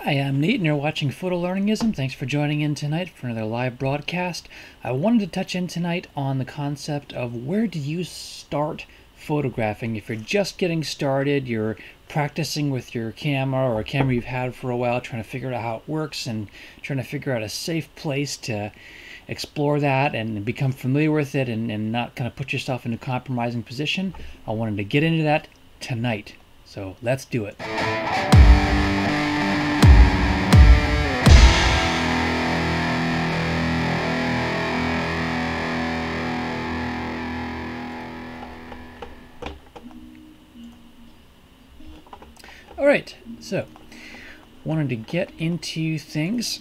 Hi, I'm Nate and you're watching Photolearningism. Thanks for joining in tonight for another live broadcast. I wanted to touch in tonight on the concept of where do you start photographing. If you're just getting started, you're practicing with your camera or a camera you've had for a while, trying to figure out how it works and trying to figure out a safe place to explore that and become familiar with it and not kind of put yourself in a compromising position. I wanted to get into that tonight. So let's do it. Alright, so wanted to get into things.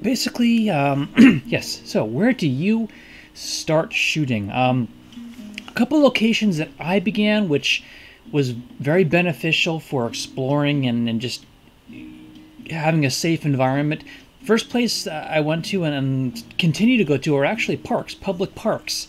Basically, yes, so where do you start shooting? A couple locations that I began, which was very beneficial for exploring and just having a safe environment. First place I went to and continue to go to are actually parks, public parks.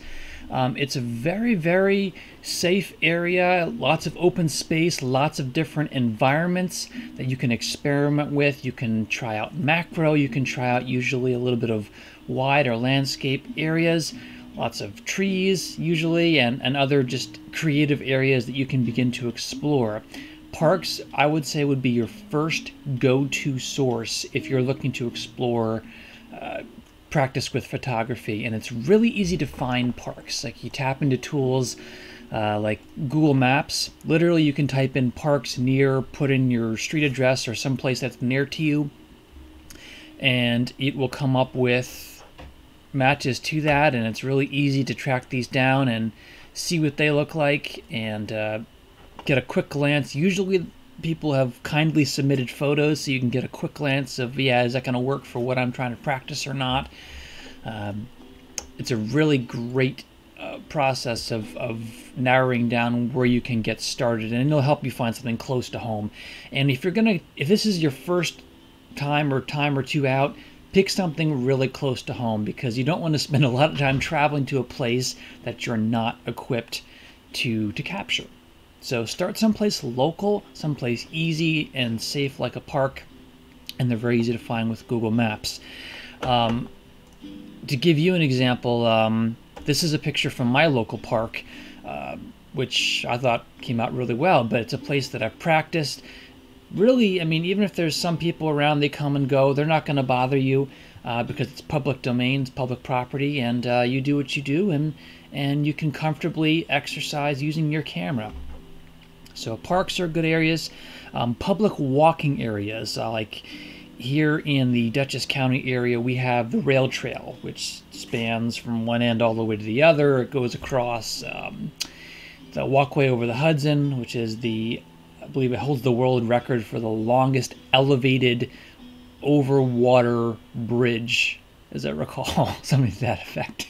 It's a very, very safe area, lots of open space, lots of different environments that you can experiment with. You can try out macro, you can try out usually a little bit of wide or landscape areas, lots of trees usually, and other just creative areas that you can begin to explore. Parks, I would say, would be your first go-to source if you're looking to explore practice with photography, and it's really easy to find parks. Like, you tap into tools like Google Maps. Literally, you can type in parks near, put in your street address or someplace that's near to you, and it will come up with matches to that, and it's really easy to track these down and see what they look like and get a quick glance. Usually people have kindly submitted photos, so you can get a quick glance of, yeah, is that going to work for what I'm trying to practice or not? It's a really great process of narrowing down where you can get started, and it'll help you find something close to home. And if this is your first time or two out, pick something really close to home, because you don't want to spend a lot of time traveling to a place that you're not equipped to capture. So start someplace local, someplace easy and safe like a park, and they're very easy to find with Google Maps. To give you an example, this is a picture from my local park, which I thought came out really well, but it's a place that I've practiced. Really, I mean, even if there's some people around, they come and go, they're not going to bother you because it's public domain, it's public property, and you do what you do, and you can comfortably exercise using your camera. So parks are good areas. Public walking areas, like here in the Dutchess County area, we have the rail trail, which spans from one end all the way to the other. It goes across the walkway over the Hudson, which is I believe it holds the world record for the longest elevated over water bridge, as I recall, something to that effect.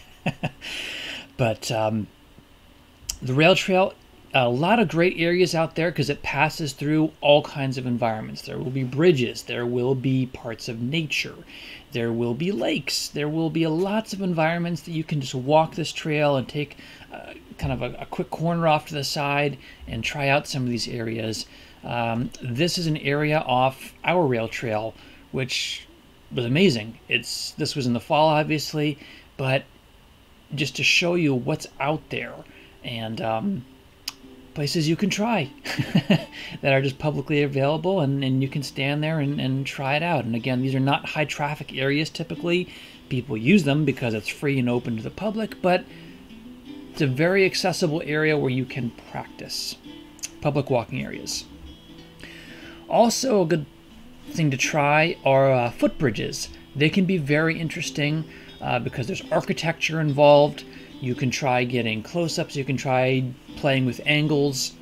But the rail trail, a lot of great areas out there because it passes through all kinds of environments. There will be bridges, there will be parts of nature, there will be lakes, there will be lots of environments that you can just walk this trail and take kind of a quick corner off to the side and try out some of these areas. This is an area off our rail trail, which was amazing. This was in the fall, obviously, but just to show you what's out there and places you can try that are just publicly available, and you can stand there and try it out. And again, these are not high traffic areas typically. People use them because it's free and open to the public, but it's a very accessible area where you can practice. Public walking areas. Also, a good thing to try are footbridges. They can be very interesting because there's architecture involved. You can try getting close-ups, you can try playing with angles.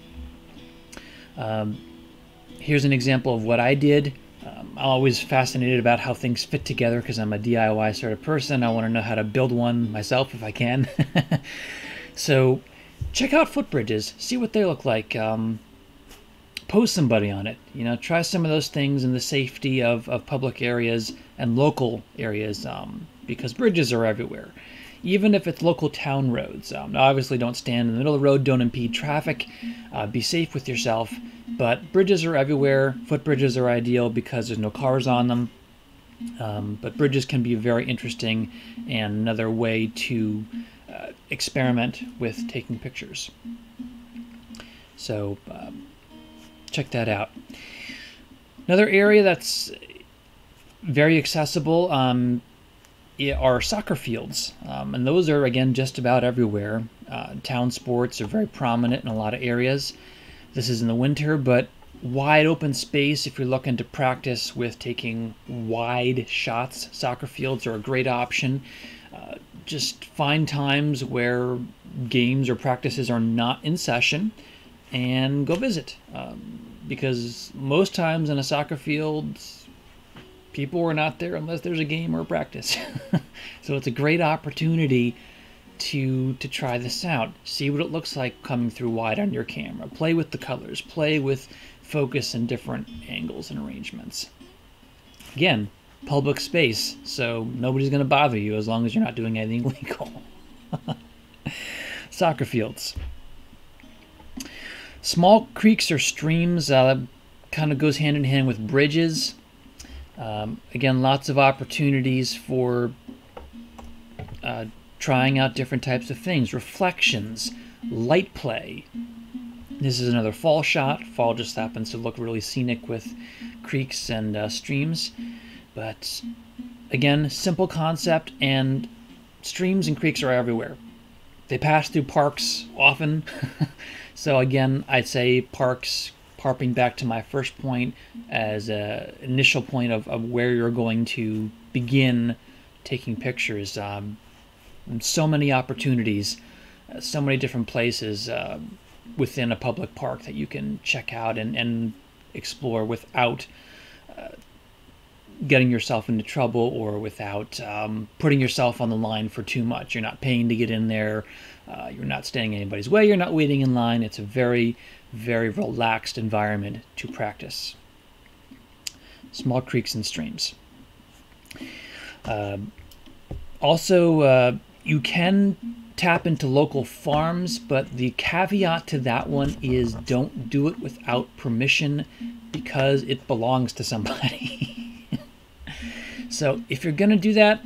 Here's an example of what I did. I'm always fascinated about how things fit together because I'm a DIY sort of person. I want to know how to build one myself if I can. So check out footbridges, see what they look like. Post somebody on it. You know, try some of those things in the safety of public areas and local areas because bridges are everywhere. even if it's local town roads. Obviously, don't stand in the middle of the road, don't impede traffic, be safe with yourself. But bridges are everywhere. Footbridges are ideal because there's no cars on them. But bridges can be very interesting and another way to experiment with taking pictures. So check that out. Another area that's very accessible are soccer fields, and those are, again, just about everywhere. Town sports are very prominent in a lot of areas. This is in the winter, but wide open space if you're looking to practice with taking wide shots. Soccer fields are a great option. Just find times where games or practices are not in session and go visit, because most times in a soccer field people are not there unless there's a game or a practice. So it's a great opportunity to try this out. See what it looks like coming through wide on your camera. Play with the colors. Play with focus and different angles and arrangements. Again, public space, so nobody's going to bother you as long as you're not doing anything illegal. Soccer fields. Small creeks or streams, kind of goes hand in hand with bridges. Again, lots of opportunities for trying out different types of things. Reflections, light play. This is another fall shot. Fall just happens to look really scenic with creeks and streams. But again, simple concept, and streams and creeks are everywhere. They pass through parks often. So again, I'd say parks, harping back to my first point as an initial point of where you're going to begin taking pictures. So many opportunities, so many different places within a public park that you can check out and explore without getting yourself into trouble or without putting yourself on the line for too much. You're not paying to get in there. You're not standing in anybody's way. You're not waiting in line. It's a very, very relaxed environment to practice. Small creeks and streams. Also, you can tap into local farms, but the caveat to that one is don't do it without permission because it belongs to somebody. So if you're going to do that,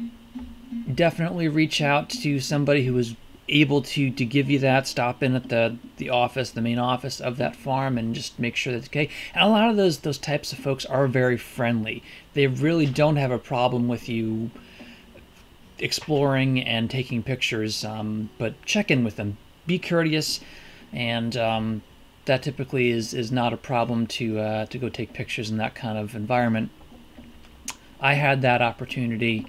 definitely reach out to somebody who is able to give you that. Stop in at the office, the main office of that farm, and just make sure that's okay. And a lot of those types of folks are very friendly. They really don't have a problem with you exploring and taking pictures, but check in with them. Be courteous, and that typically is not a problem to go take pictures in that kind of environment. I had that opportunity.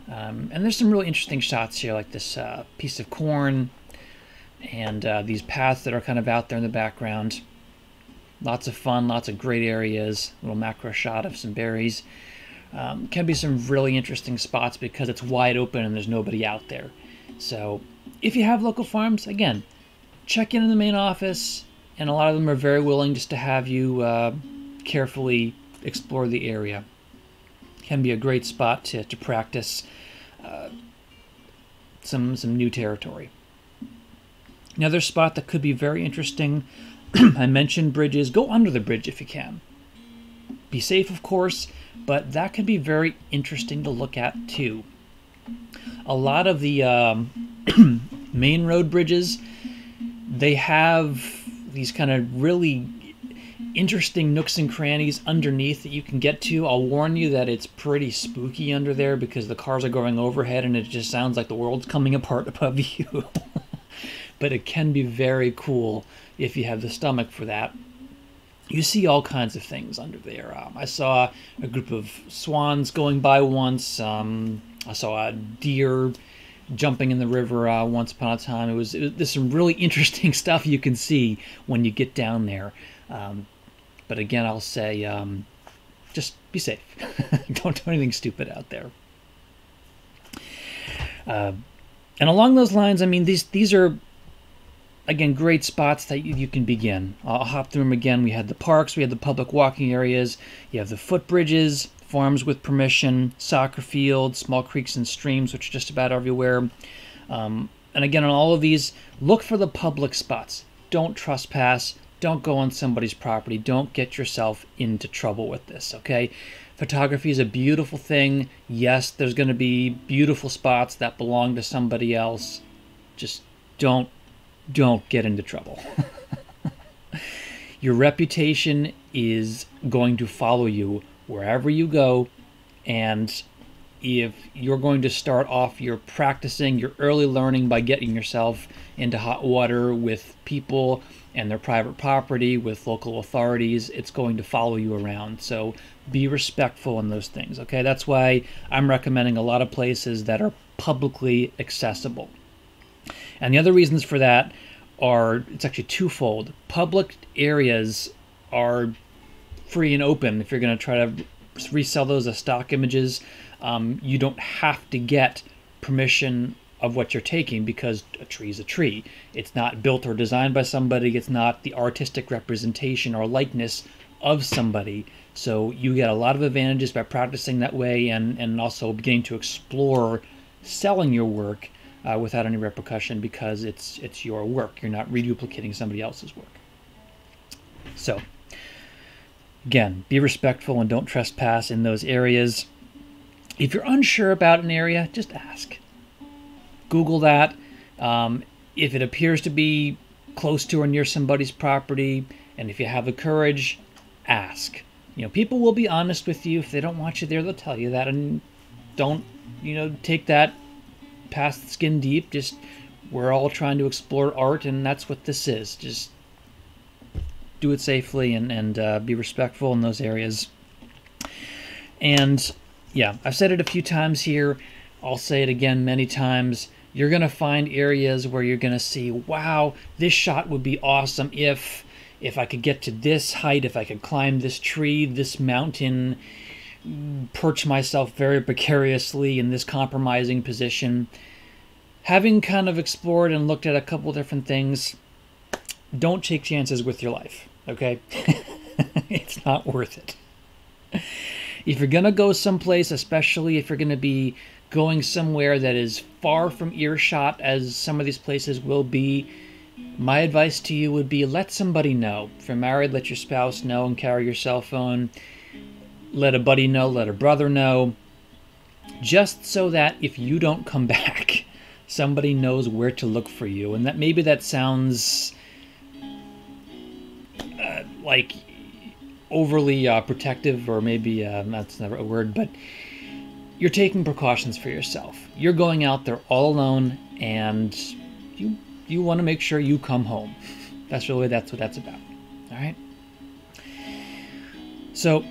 And there's some really interesting shots here, like this piece of corn and these paths that are kind of out there in the background. Lots of fun, lots of great areas. A little macro shot of some berries. Can be some really interesting spots because it's wide open and there's nobody out there. So if you have local farms, again, check in the main office, and a lot of them are very willing just to have you carefully explore the area. Can be a great spot to practice some new territory. Another spot that could be very interesting, I mentioned bridges. Go under the bridge if you can. Be safe, of course, but that could be very interesting to look at too. A lot of the main road bridges, they have these kind of really interesting nooks and crannies underneath that you can get to. I'll warn you that it's pretty spooky under there because the cars are going overhead and it just sounds like the world's coming apart above you. But it can be very cool if you have the stomach for that. You see all kinds of things under there. I saw a group of swans going by once. I saw a deer jumping in the river once upon a time. There's some really interesting stuff you can see when you get down there. But again, I'll say, just be safe. Don't do anything stupid out there. And along those lines, I mean, these are, again, great spots that you can begin. I'll hop through them again. We had the parks, we had the public walking areas, you have the footbridges, farms with permission, soccer fields, small creeks and streams, which are just about everywhere. And again, on all of these, look for the public spots. Don't trespass. Don't go on somebody's property. Don't get yourself into trouble with this, okay? Photography is a beautiful thing. Yes, there's going to be beautiful spots that belong to somebody else. Just don't get into trouble. Your reputation is going to follow you wherever you go, and if you're going to start off your practicing, your early learning by getting yourself into hot water with people and their private property, with local authorities, it's going to follow you around. So be respectful in those things, okay? That's why I'm recommending a lot of places that are publicly accessible. And the other reasons for that are, it's actually twofold. Public areas are free and open. If you're going to try to resell those as stock images, you don't have to get permission of what you're taking, because a tree is a tree. It's not built or designed by somebody. It's not the artistic representation or likeness of somebody. So you get a lot of advantages by practicing that way, and also beginning to explore selling your work without any repercussion, because it's your work. You're not reduplicating somebody else's work. So again, be respectful and don't trespass in those areas. If you're unsure about an area, just ask. Google that. If it appears to be close to or near somebody's property, and if you have the courage, ask. People will be honest with you. If they don't want you there, they'll tell you that. And don't, take that past skin deep. Just, we're all trying to explore art, and that's what this is. Just do it safely and be respectful in those areas. And yeah, I've said it a few times here. I'll say it again many times. You're going to find areas where you're going to see, wow, this shot would be awesome if I could get to this height, if I could climb this tree, this mountain, perch myself very precariously in this compromising position. Having kind of explored and looked at a couple different things, don't take chances with your life, okay? It's not worth it. If you're going to go someplace, especially if you're going to be going somewhere that is far from earshot, as some of these places will be, my advice to you would be, let somebody know. If you're married, let your spouse know and carry your cell phone. Let a buddy know, let a brother know. Just so that if you don't come back, somebody knows where to look for you. And that maybe that sounds like overly protective, or maybe that's not a word, but you're taking precautions for yourself. You're going out there all alone, and you want to make sure you come home. That's what that's about. All right. So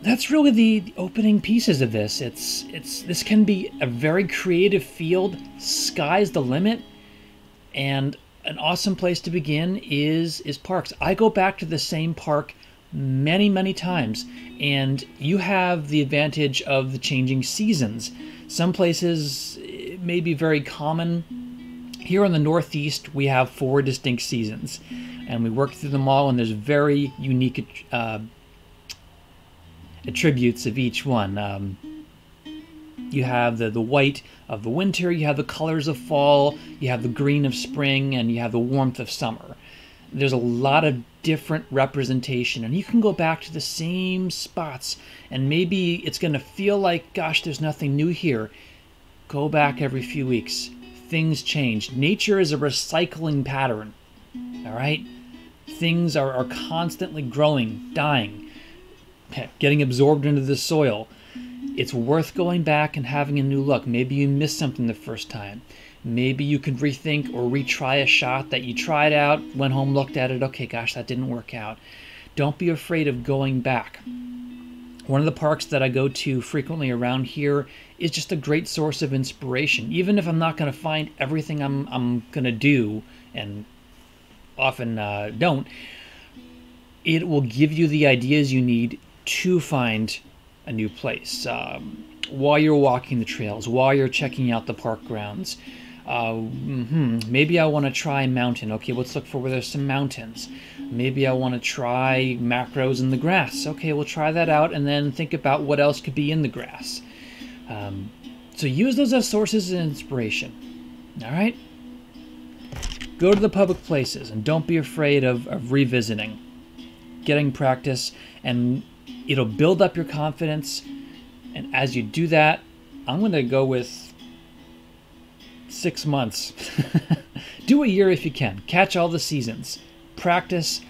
that's really the opening pieces of this. This can be a very creative field. Sky's the limit, and an awesome place to begin is parks. I go back to the same park many times, and you have the advantage of the changing seasons. Some places it may be very common. Here in the Northeast, we have 4 distinct seasons, and we work through them all, and there's very unique attributes of each one. You have the white of the winter, you have the colors of fall, you have the green of spring, and you have the warmth of summer. There's a lot of different representation, and you can go back to the same spots, and maybe it's going to feel like, gosh, there's nothing new here. Go back every few weeks. Things change. Nature is a recycling pattern. All right? Things are constantly growing, dying, getting absorbed into the soil. It's worth going back and having a new look. Maybe you missed something the first time. Maybe you could rethink or retry a shot that you tried out, went home, looked at it, okay, gosh, that didn't work out. Don't be afraid of going back. One of the parks that I go to frequently around here is just a great source of inspiration. Even if I'm not going to find everything I'm going to do, and often don't, it will give you the ideas you need to find a new place. While you're walking the trails, while you're checking out the park grounds, maybe I want to try mountain. Okay, let's look for where there's some mountains. Maybe I want to try macros in the grass. Okay, we'll try that out, and then think about what else could be in the grass. So use those as sources of inspiration. All right? Go to the public places and don't be afraid of revisiting, getting practice, and it'll build up your confidence. And as you do that, I'm going to go with 6 months. Do a year if you can. Catch all the seasons. Practice.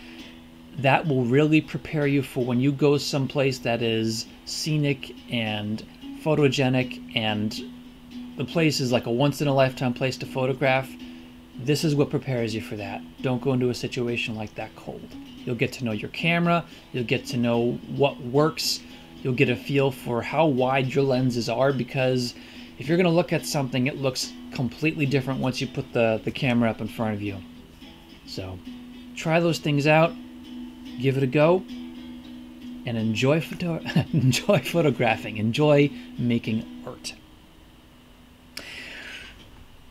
That will really prepare you for when you go someplace that is scenic and photogenic and the place is like a once-in-a-lifetime place to photograph. This is what prepares you for that. Don't go into a situation like that cold. You'll get to know your camera. You'll get to know what works. You'll get a feel for how wide your lenses are, because if you're going to look at something, it looks completely different once you put the camera up in front of you. So try those things out. Give it a go. And enjoy photographing. Enjoy making art.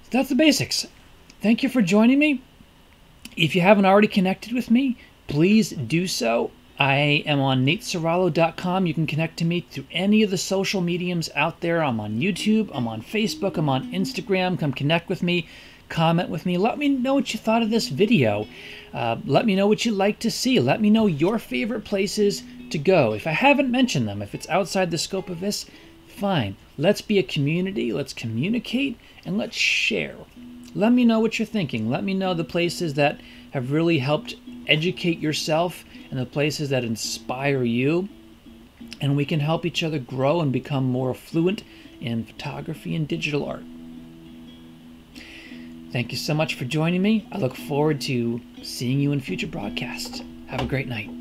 That's the basics. Thank you for joining me. If you haven't already connected with me, please do so. I am on nateserralo.com. You can connect to me through any of the social mediums out there. I'm on YouTube, I'm on Facebook, I'm on Instagram. Come connect with me, comment with me. Let me know what you thought of this video. Let me know what you'd like to see. Let me know your favorite places to go. If I haven't mentioned them, if it's outside the scope of this, fine. Let's be a community, let's communicate, and let's share. Let me know what you're thinking. Let me know the places that have really helped educate yourself and the places that inspire you. And we can help each other grow and become more fluent in photography and digital art. Thank you so much for joining me. I look forward to seeing you in future broadcasts. Have a great night.